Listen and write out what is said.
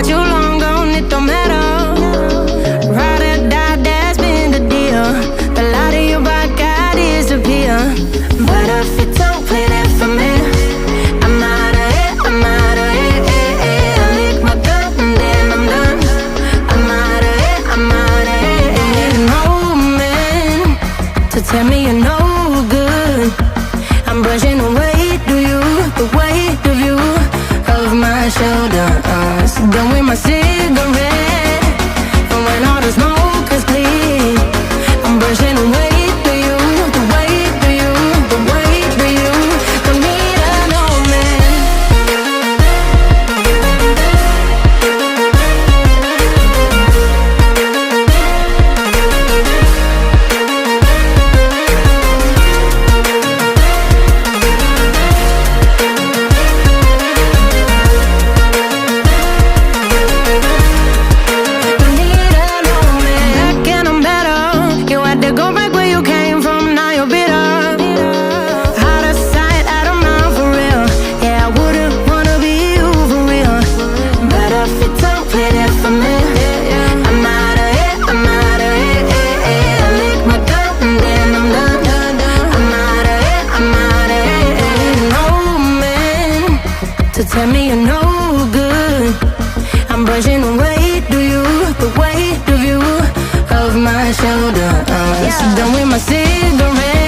you long gone, it don't matter. Ride or die, that's been the deal. The light of your body got disappear. But if you don't play that for me, I'm out of it, I'm out of it. I lick my gun and then I'm done. I'm out of it, I'm out of it. No man to tell me you're no good. I'm brushing away, do you? The weight of you of my shoulders. Done with my cigarette, and when all the smoke is clear, I'm brushing away, do you? The weight of you, the weight of you. Don't need a no man. Tell me you're no good. I'm brushing away, do you? The weight of you of my shoulders. Done with my cigarette.